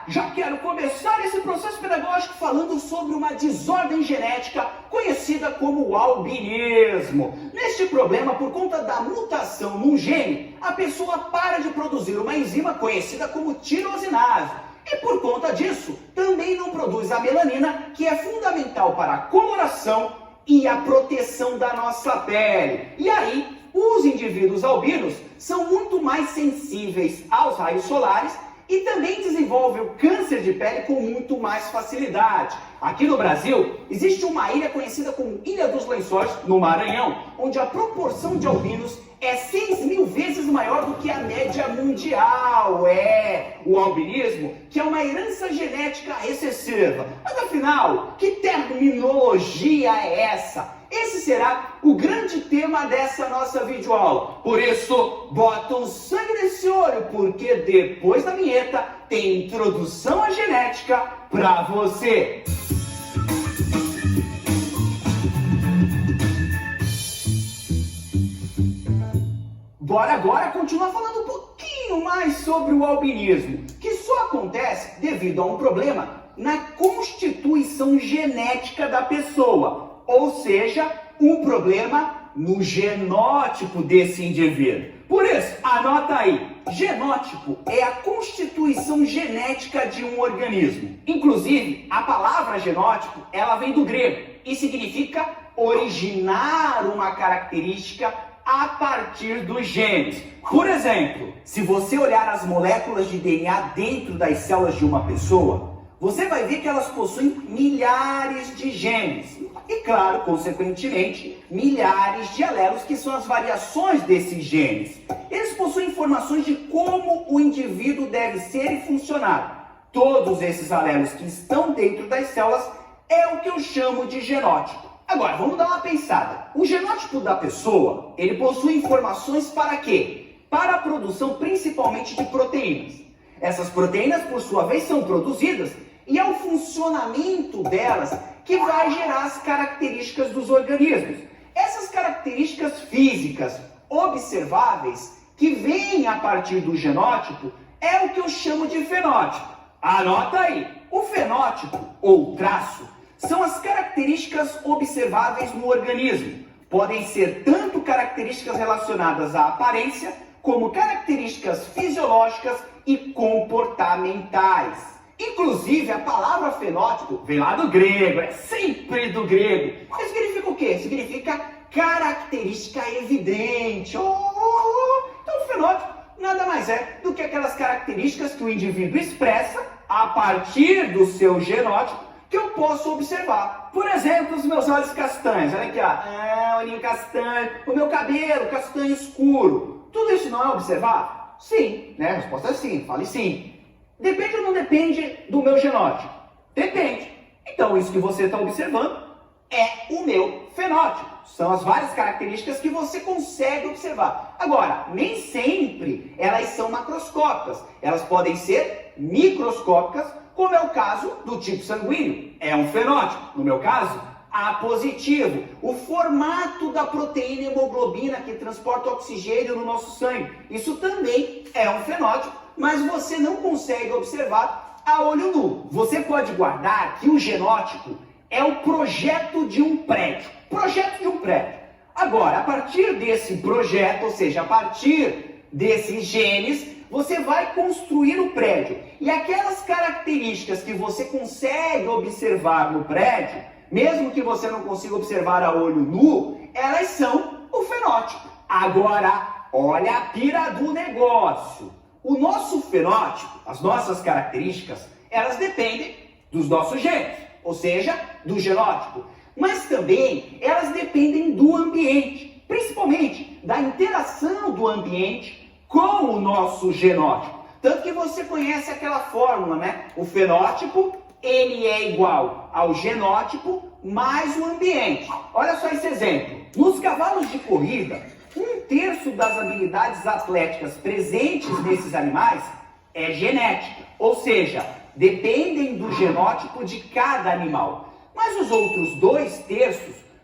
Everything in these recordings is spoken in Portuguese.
Já quero começar esse processo pedagógico falando sobre uma desordem genética conhecida como o albinismo. Neste problema, por conta da mutação num gene, a pessoa para de produzir uma enzima conhecida como tirosinase. E por conta disso, também não produz a melanina, que é fundamental para a coloração e a proteção da nossa pele. E aí, os indivíduos albinos são muito mais sensíveis aos raios solares e também desenvolvem o câncer de pele com muito mais facilidade. Aqui no Brasil, existe uma ilha conhecida como Ilha dos Lençóis, no Maranhão, onde a proporção de albinos é 6.000 vezes maior do que a média mundial. O albinismo, que é uma herança genética recessiva. Mas afinal, que terminologia é essa? Esse será o grande tema dessa nossa videoaula. Por isso, bota um sangue nesse olho, porque depois da vinheta tem introdução à genética pra você. Bora agora continuar falando um pouquinho mais sobre o albinismo, que só acontece devido a um problema na constituição genética da pessoa. Ou seja, um problema no genótipo desse indivíduo. Por isso, anota aí, genótipo é a constituição genética de um organismo. Inclusive, a palavra genótipo, ela vem do grego e significa originar uma característica a partir dos genes. Por exemplo, se você olhar as moléculas de DNA dentro das células de uma pessoa, você vai ver que elas possuem milhares de genes. E claro, consequentemente, milhares de alelos, que são as variações desses genes. Eles possuem informações de como o indivíduo deve ser e funcionar. Todos esses alelos que estão dentro das células é o que eu chamo de genótipo. Agora, vamos dar uma pensada. O genótipo da pessoa, ele possui informações para quê? Para a produção principalmente de proteínas. Essas proteínas, por sua vez, são produzidas e é o funcionamento delas que vai gerar as características dos organismos. Essas características físicas observáveis que vêm a partir do genótipo é o que eu chamo de fenótipo. Anota aí, o fenótipo ou traço são as características observáveis no organismo. Podem ser tanto características relacionadas à aparência, como características fisiológicas e comportamentais. Inclusive, a palavra fenótipo vem lá do grego, é sempre do grego. Isso significa o quê? Significa característica evidente. Então, o fenótipo nada mais é do que aquelas características que o indivíduo expressa a partir do seu genótipo que eu posso observar. Por exemplo, os meus olhos castanhos. Olha aqui, ó. Olhinho castanho. O meu cabelo castanho escuro. Tudo isso não é observável? Sim, né? A resposta é sim. Fale sim. Depende ou não depende do meu genótipo? Depende. Então, isso que você está observando é o meu fenótipo. São as várias características que você consegue observar. Agora, nem sempre elas são macroscópicas. Elas podem ser microscópicas, como é o caso do tipo sanguíneo. É um fenótipo. No meu caso, A positivo. O formato da proteína hemoglobina que transporta oxigênio no nosso sangue. Isso também é um fenótipo, mas você não consegue observar a olho nu. Você pode guardar que o genótipo é o projeto de um prédio. Projeto de um prédio. Agora, a partir desse projeto, ou seja, a partir desses genes, você vai construir o prédio. E aquelas características que você consegue observar no prédio, mesmo que você não consiga observar a olho nu, elas são o fenótipo. Agora, olha a pira do negócio. O nosso fenótipo, as nossas características, elas dependem dos nossos genes, ou seja, do genótipo. Mas também elas dependem do ambiente, principalmente da interação do ambiente com o nosso genótipo. Tanto que você conhece aquela fórmula, né? O fenótipo, ele é igual ao genótipo mais o ambiente. Olha só esse exemplo. Nos cavalos de corrida, 1/3 das habilidades atléticas presentes nesses animais é genética, ou seja, dependem do genótipo de cada animal. Mas os outros 2/3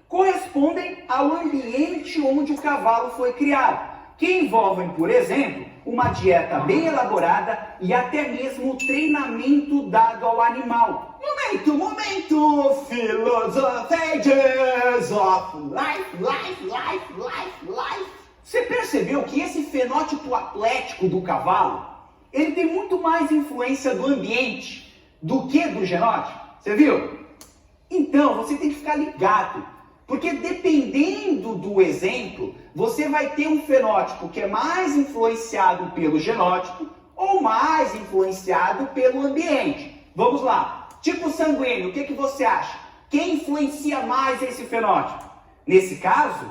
correspondem ao ambiente onde o cavalo foi criado, que envolvem, por exemplo, uma dieta bem elaborada e até mesmo treinamento dado ao animal. Momento, Philosophages of life. Você percebeu que esse fenótipo atlético do cavalo, ele tem muito mais influência do ambiente do que do genótipo? Você viu? Então, você tem que ficar ligado, porque dependendo do exemplo, você vai ter um fenótipo que é mais influenciado pelo genótipo ou mais influenciado pelo ambiente. Vamos lá. Tipo sanguíneo, o que você acha? Quem influencia mais esse fenótipo? Nesse caso,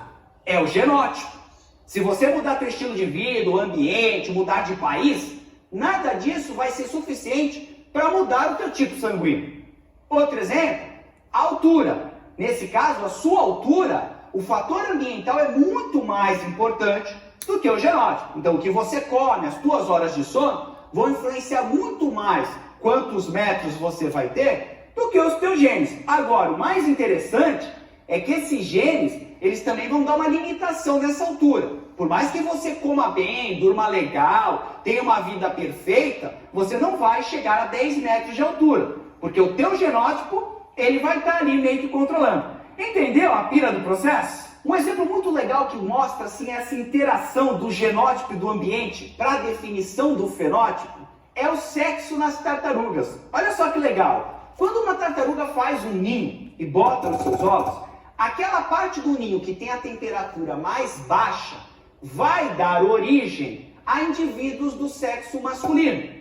é o genótipo. Se você mudar seu estilo de vida, o ambiente, mudar de país, nada disso vai ser suficiente para mudar o teu tipo sanguíneo. Outro exemplo, a altura. Nesse caso, a sua altura, o fator ambiental é muito mais importante do que o genótipo. Então, o que você come, as suas horas de sono, vão influenciar muito mais quantos metros você vai ter do que os teus genes. Agora, o mais interessante é que esses genes, eles também vão dar uma limitação nessa altura. Por mais que você coma bem, durma legal, tenha uma vida perfeita, você não vai chegar a 10 metros de altura, porque o teu genótipo, ele vai estar ali meio que controlando. Entendeu a pira do processo? Um exemplo muito legal que mostra assim, essa interação do genótipo e do ambiente para a definição do fenótipo é o sexo nas tartarugas. Olha só que legal. Quando uma tartaruga faz um ninho e bota os seus ovos, aquela parte do ninho que tem a temperatura mais baixa vai dar origem a indivíduos do sexo masculino.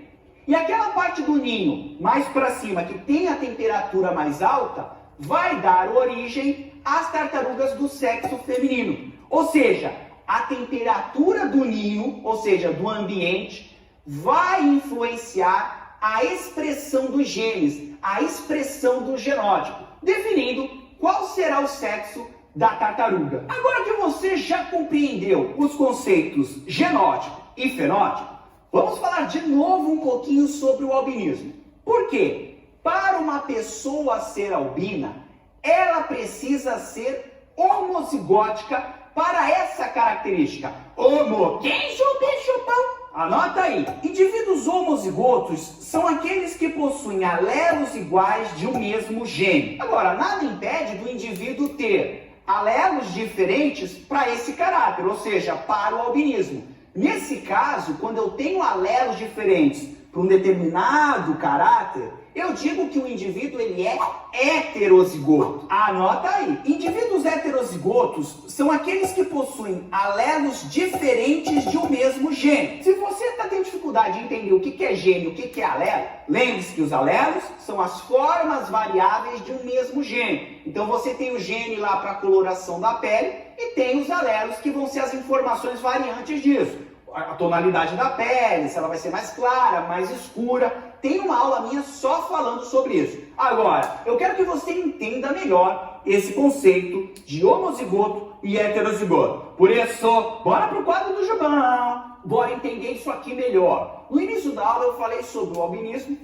E aquela parte do ninho mais para cima, que tem a temperatura mais alta, vai dar origem às tartarugas do sexo feminino. Ou seja, a temperatura do ninho, ou seja, do ambiente, vai influenciar a expressão dos genes, a expressão do genótipo, definindo qual será o sexo da tartaruga. Agora que você já compreendeu os conceitos genótipo e fenótipo, vamos falar de novo um pouquinho sobre o albinismo. Por quê? Para uma pessoa ser albina, ela precisa ser homozigótica para essa característica. Homo, quem chupa pão? Anota aí. Indivíduos homozigotos são aqueles que possuem alelos iguais de um mesmo gene. Agora, nada impede do indivíduo ter alelos diferentes para esse caráter, ou seja, para o albinismo. Nesse caso, quando eu tenho alelos diferentes para um determinado caráter, eu digo que o indivíduo ele é heterozigoto. Anota aí. Indivíduos heterozigotos são aqueles que possuem alelos diferentes de um mesmo gene. Se você está tendo dificuldade de entender o que é gene e o que é alelo, lembre-se que os alelos são as formas variáveis de um mesmo gene. Então você tem o gene lá para a coloração da pele e tem os alelos que vão ser as informações variantes disso. A tonalidade da pele, se ela vai ser mais clara, mais escura. Tem uma aula minha só falando sobre isso. Agora, eu quero que você entenda melhor esse conceito de homozigoto e heterozigoto. Por isso, bora pro quadro do Jubão. Bora entender isso aqui melhor. No início da aula eu falei sobre o albinismo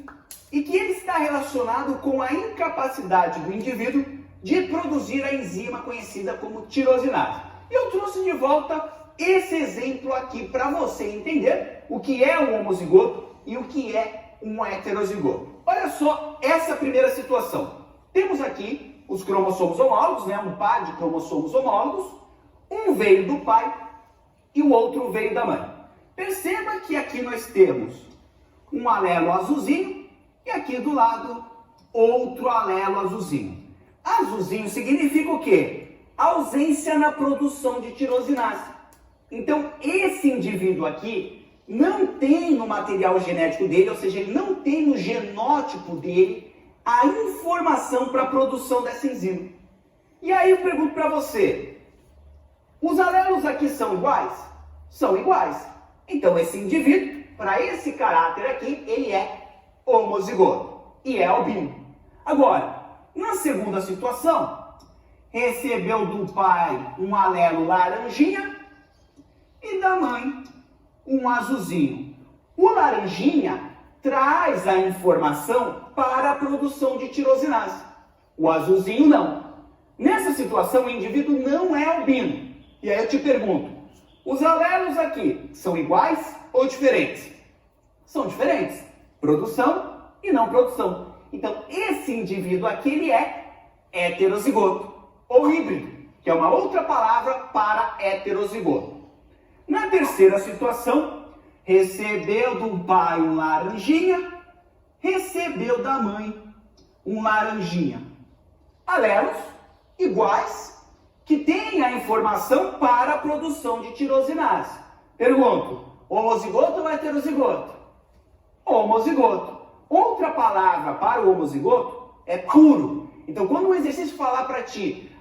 e que ele está relacionado com a incapacidade do indivíduo de produzir a enzima conhecida como tirosinase. E eu trouxe de volta esse exemplo aqui para você entender o que é um homozigoto e o que é um heterozigoto. Olha só essa primeira situação. Temos aqui os cromossomos homólogos, né? Um par de cromossomos homólogos. Um veio do pai e o outro veio da mãe. Perceba que aqui nós temos um alelo azulzinho e aqui do lado outro alelo azulzinho. Azulzinho significa o quê? Ausência na produção de tirosinase. Então, esse indivíduo aqui não tem no material genético dele, ou seja, ele não tem no genótipo dele a informação para a produção dessa enzima. E aí eu pergunto para você, os alelos aqui são iguais? São iguais. Então, esse indivíduo, para esse caráter aqui, ele é homozigoto e é albino. Agora, na segunda situação, recebeu do pai um alelo laranjinha, e da mãe um azulzinho. O laranjinha traz a informação para a produção de tirosinase. O azulzinho não. Nessa situação, o indivíduo não é albino. E aí eu te pergunto, os alelos aqui são iguais? ou diferentes? São diferentes. Produção e não produção. Então, esse indivíduo aqui, ele é heterozigoto ou híbrido, que é uma outra palavra para heterozigoto. Na terceira situação, recebeu do pai um laranjinha, recebeu da mãe um laranjinha. Alelos iguais que têm a informação para a produção de tirosinase. Pergunto, homozigoto ou heterozigoto? Homozigoto. Outra palavra para o homozigoto é puro. Então, quando um exercício falar para ti,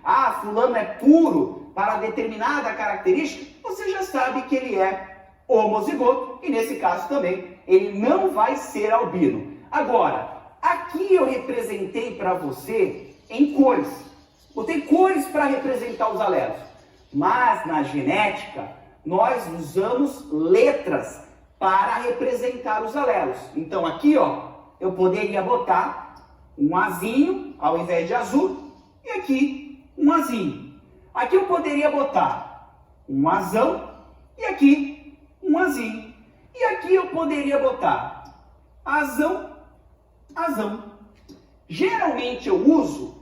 fulano é puro para determinada característica, você já sabe que ele é homozigoto e, nesse caso também, ele não vai ser albino. Agora, aqui eu representei para você em cores. Botei cores para representar os alelos. Mas, na genética, nós usamos letras para representar os alelos. Então, aqui, eu poderia botar um azinho ao invés de azul e aqui um azinho. Aqui eu poderia botar um azão e aqui um azinho. E aqui eu poderia botar azão, azão. Geralmente eu uso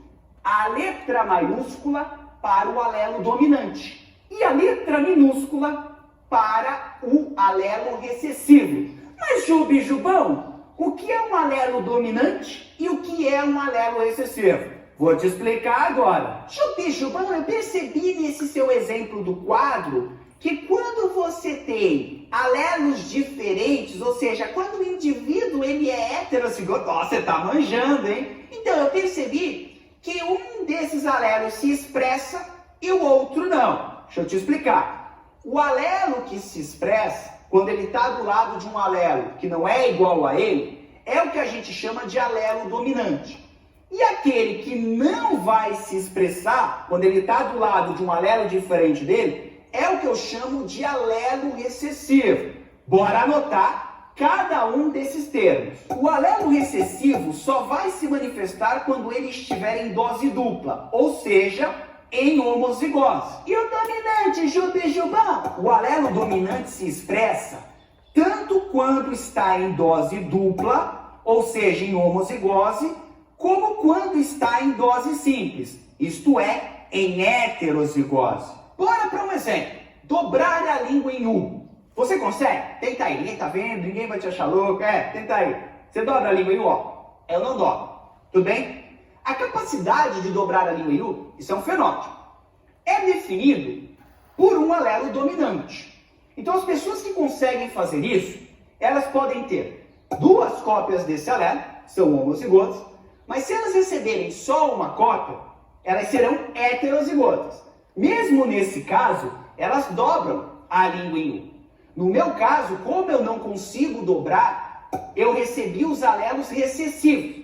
a letra maiúscula para o alelo dominante e a letra minúscula para o alelo recessivo. Mas, Jubão, o que é um alelo dominante e o que é um alelo recessivo? Vou te explicar agora. Jubão, eu percebi nesse seu exemplo do quadro que quando você tem alelos diferentes, ou seja, quando o indivíduo ele é heterozigoto, você tá manjando, hein? Então eu percebi que um desses alelos se expressa e o outro não. Deixa eu te explicar. O alelo que se expressa, quando ele está do lado de um alelo que não é igual a ele, é o que a gente chama de alelo dominante. E aquele que não vai se expressar, quando ele está do lado de um alelo diferente dele, é o que eu chamo de alelo recessivo. Bora anotar cada um desses termos. O alelo recessivo só vai se manifestar quando ele estiver em dose dupla, ou seja, em homozigose. E o dominante, Jubão? O alelo dominante se expressa tanto quando está em dose dupla, ou seja, em homozigose, como quando está em dose simples, isto é, em heterozigose. Bora para um exemplo. Dobrar a língua em U. Você consegue? Tenta aí. Ninguém tá vendo, ninguém vai te achar louco. Tenta aí. Você dobra a língua em U, Eu não dobro. Tudo bem? A capacidade de dobrar a língua em U, isso é um fenótipo. É definido por um alelo dominante. Então, as pessoas que conseguem fazer isso, elas podem ter duas cópias desse alelo, são homozigotas, mas se elas receberem só uma cópia, elas serão heterozigotas. Mesmo nesse caso, elas dobram a língua em U. No meu caso, como eu não consigo dobrar, eu recebi os alelos recessivos.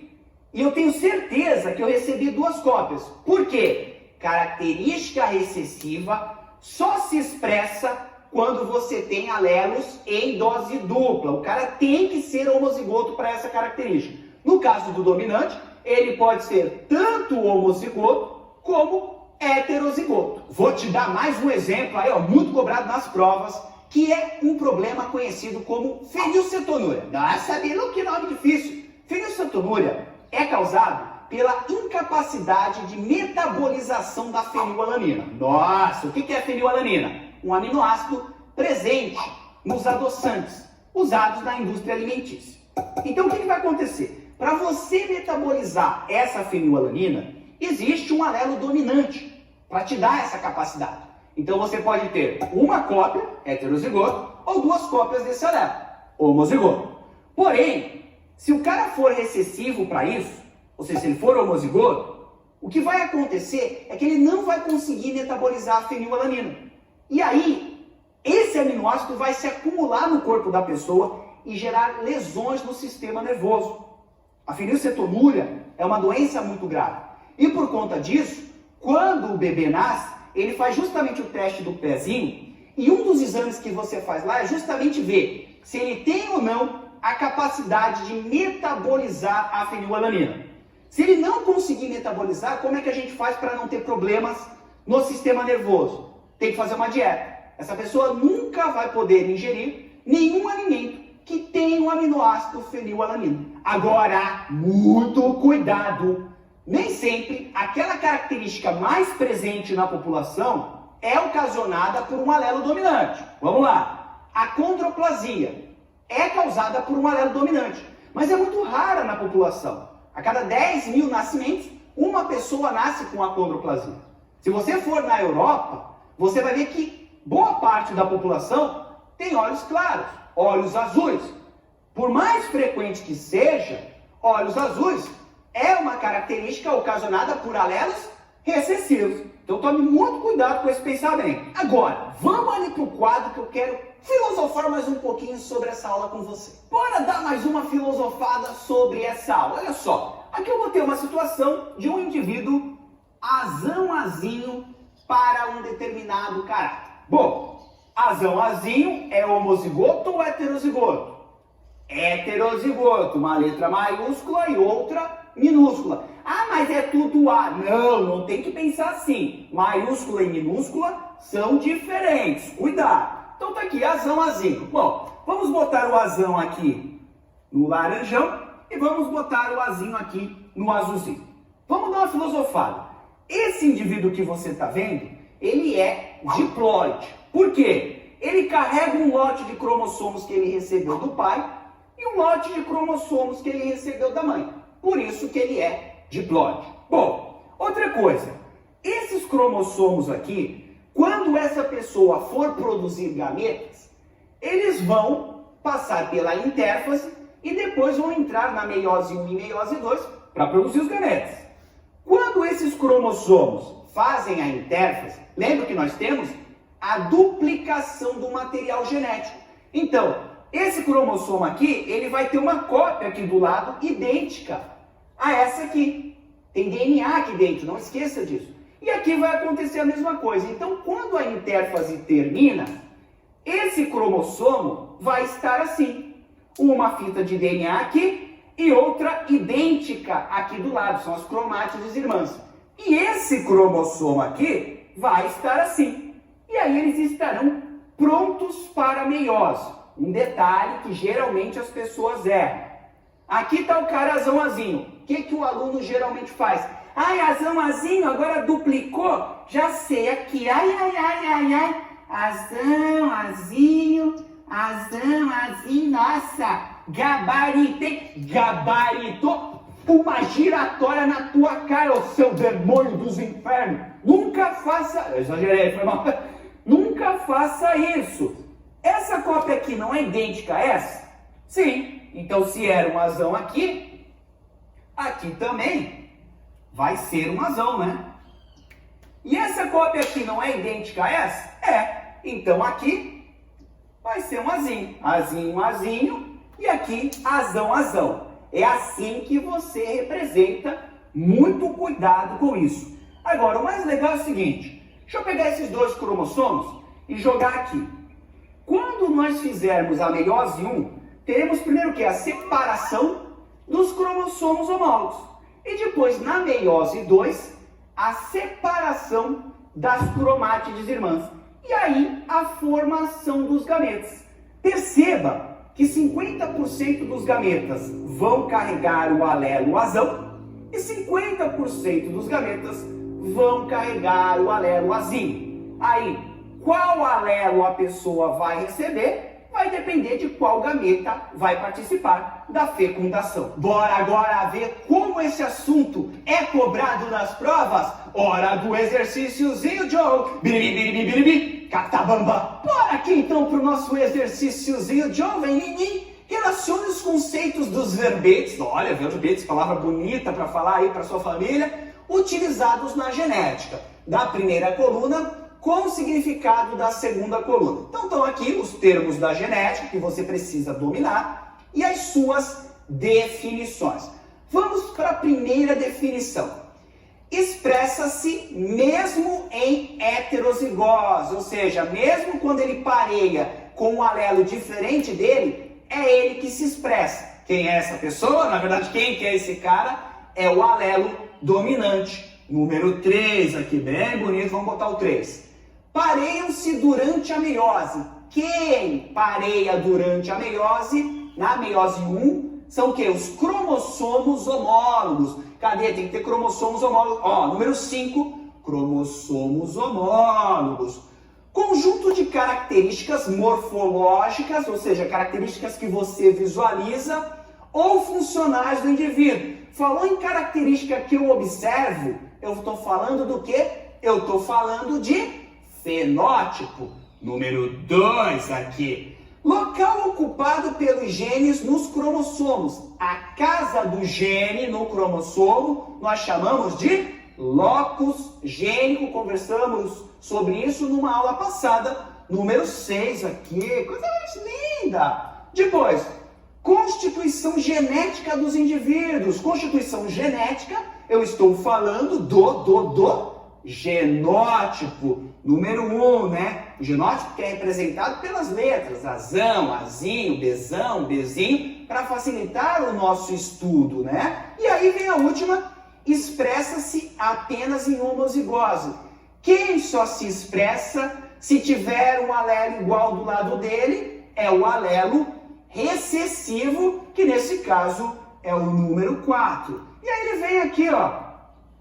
E eu tenho certeza que eu recebi duas cópias. Por quê? Característica recessiva só se expressa quando você tem alelos em dose dupla. O cara tem que ser homozigoto para essa característica. No caso do dominante, ele pode ser tanto homozigoto como heterozigoto. Vou te dar mais um exemplo aí, muito cobrado nas provas, que é um problema conhecido como fenilcetonúria. Nossa, Bilu, que nome difícil. Fenilcetonúria é causado pela incapacidade de metabolização da fenilalanina. Nossa, o que é fenilalanina? Um aminoácido presente nos adoçantes, usados na indústria alimentícia. Então, o que vai acontecer? Para você metabolizar essa fenilalanina, existe um alelo dominante para te dar essa capacidade. Então, você pode ter uma cópia, heterozigoto, ou duas cópias desse alelo, homozigoto. Porém, se o cara for recessivo para isso, ou seja, se ele for homozigoto, o que vai acontecer é que ele não vai conseguir metabolizar a fenilalanina. E aí, esse aminoácido vai se acumular no corpo da pessoa e gerar lesões no sistema nervoso. A fenilcetonúria é uma doença muito grave. E por conta disso, quando o bebê nasce, ele faz justamente o teste do pezinho e um dos exames que você faz lá é justamente ver se ele tem ou não a capacidade de metabolizar a fenilalanina. Se ele não conseguir metabolizar, como é que a gente faz para não ter problemas no sistema nervoso? Tem que fazer uma dieta. Essa pessoa nunca vai poder ingerir nenhum alimento que tenha o aminoácido fenilalanina. Agora, muito cuidado! Nem sempre aquela característica mais presente na população é ocasionada por um alelo dominante. Vamos lá! A condroplasia é causada por um alelo dominante, mas é muito rara na população. A cada 10 mil nascimentos, uma pessoa nasce com a condroplasia. Se você for na Europa, você vai ver que boa parte da população tem olhos claros, olhos azuis. Por mais frequente que seja, olhos azuis é uma característica ocasionada por alelos recessivos. Então tome muito cuidado com esse pensamento. Agora, vamos ali para o quadro que eu quero filosofar mais um pouquinho sobre essa aula com você. Bora dar mais uma filosofada sobre essa aula. Olha só, aqui eu vou ter uma situação de um indivíduo azão-azinho para um determinado caráter. Bom, azão-azinho é homozigoto ou heterozigoto? Heterozigoto, uma letra maiúscula e outra minúscula. Ah, mas é tudo A. Não, não tem que pensar assim. Maiúscula e minúscula são diferentes. Cuidado. Então tá aqui, azão-azinho. Bom, vamos botar o azão aqui no laranjão e vamos botar o azinho aqui no azulzinho. Vamos dar uma filosofada. Esse indivíduo que você está vendo, ele é diploide. Por quê? Ele carrega um lote de cromossomos que ele recebeu do pai e um lote de cromossomos que ele recebeu da mãe. Por isso que ele é diploide. Bom, outra coisa. Esses cromossomos aqui, quando essa pessoa for produzir gametas, eles vão passar pela intérfase e depois vão entrar na meiose 1 e meiose 2 para produzir os gametas. Quando esses cromossomos fazem a intérfase, lembra que nós temos a duplicação do material genético. Então, esse cromossomo aqui, ele vai ter uma cópia aqui do lado idêntica a essa aqui. Tem DNA aqui dentro, não esqueça disso. E aqui vai acontecer a mesma coisa. Então, quando a intérfase termina, esse cromossomo vai estar assim. Uma fita de DNA aqui e outra idêntica aqui do lado. São as cromátides irmãs. E esse cromossomo aqui vai estar assim. E aí eles estarão prontos para a meiose. Um detalhe que geralmente as pessoas erram. Aqui está o cara azão-azinho. O que o aluno geralmente faz? Ai, azão-azinho, agora duplicou? Já sei, aqui. Ai, ai, ai, ai, ai. Azão-azinho, azão-azinho. Nossa, gabaritei. Gabaritou uma giratória na tua cara, ô seu demônio dos infernos. Nunca faça... Eu exagerei, foi mal. Nunca faça isso. Essa cópia aqui não é idêntica a essa? Sim. Então, se era um azão aqui, aqui também vai ser um azão, né? E essa cópia aqui não é idêntica a essa? É. Então, aqui vai ser um azinho. Azinho, azinho. E aqui, azão, azão. É assim que você representa. Muito cuidado com isso. Agora, o mais legal é o seguinte. Deixa eu pegar esses dois cromossomos e jogar aqui. Quando nós fizermos a meiose 1, teremos primeiro o que? A separação dos cromossomos homólogos. E depois, na meiose 2, a separação das cromátides irmãs. E aí, a formação dos gametas. Perceba que 50% dos gametas vão carregar o alelo azão e 50% dos gametas vão carregar o alelo azinho. Aí, qual alelo a pessoa vai receber vai depender de qual gameta vai participar da fecundação. Bora agora ver como esse assunto é cobrado nas provas? Hora do exercíciozinho, Joe! Biribiribiribiri, catabamba! Bora aqui então para o nosso exercíciozinho, Joe, vem em mim! Relacione os conceitos dos verbetes, olha, verbetes, palavra bonita para falar aí para sua família, utilizados na genética, da primeira coluna com o significado da segunda coluna. Então estão aqui os termos da genética que você precisa dominar e as suas definições. Vamos para a primeira definição. Expressa-se mesmo em heterozigose, ou seja, mesmo quando ele pareia com um alelo diferente dele, é ele que se expressa. Quem é essa pessoa? Na verdade, quem que é esse cara? É o alelo dominante. Número 3 aqui, bem bonito, vamos botar o 3. Pareiam-se durante a meiose. quem pareia durante a meiose, na meiose 1, são o quê? Os cromossomos homólogos. Cadê? Tem que ter cromossomos homólogos. Ó, número 5, cromossomos homólogos. Conjunto de características morfológicas, ou seja, características que você visualiza, ou funcionais do indivíduo. Falou em característica que eu observo, eu estou falando do quê? Eu estou falando de fenótipo. Número 2 aqui. Local ocupado pelos genes nos cromossomos. A casa do gene no cromossomo nós chamamos de locus gênico. Conversamos sobre isso numa aula passada. Número 6 aqui. Coisa mais linda. Depois, constituição genética dos indivíduos. Constituição genética, eu estou falando do genótipo. Número 1, né? O genótipo que é representado pelas letras, azão, azinho, bezão, bezinho, para facilitar o nosso estudo, né? E aí vem a última, expressa-se apenas em homozigose. Quem só se expressa se tiver um alelo igual do lado dele é o alelo recessivo, que nesse caso é o número 4. E aí ele vem aqui, ó,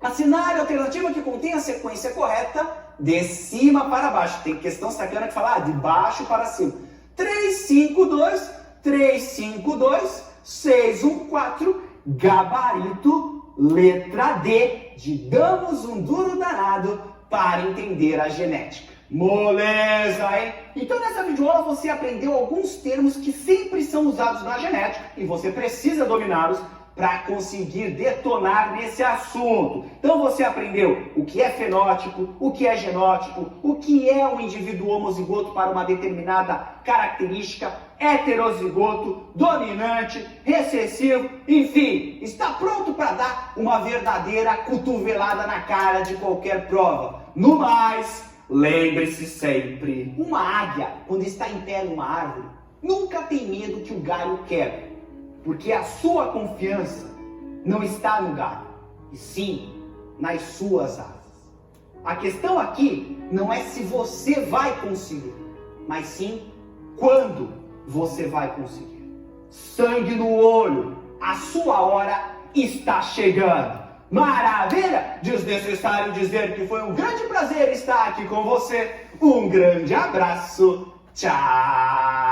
assinar a alternativa que contém a sequência correta de cima para baixo. Tem questão sacana que fala de baixo para cima. 3, 5, 2, 3, 5, 2, 6, 1, 4, gabarito, letra D, de damos um duro danado para entender a genética. Moleza, hein? Então nessa videoaula você aprendeu alguns termos que sempre são usados na genética e você precisa dominá-los para conseguir detonar nesse assunto. Então você aprendeu o que é fenótipo, o que é genótipo, o que é um indivíduo homozigoto para uma determinada característica, heterozigoto, dominante, recessivo, enfim, está pronto para dar uma verdadeira cotovelada na cara de qualquer prova. No mais, lembre-se sempre, uma águia, quando está em pé numa árvore, nunca tem medo que o galho quebre. Porque a sua confiança não está no galho, e sim nas suas asas. A questão aqui não é se você vai conseguir, mas sim quando você vai conseguir. Sangue no olho, a sua hora está chegando. Maravilha! Desnecessário dizer que foi um grande prazer estar aqui com você. Um grande abraço. Tchau!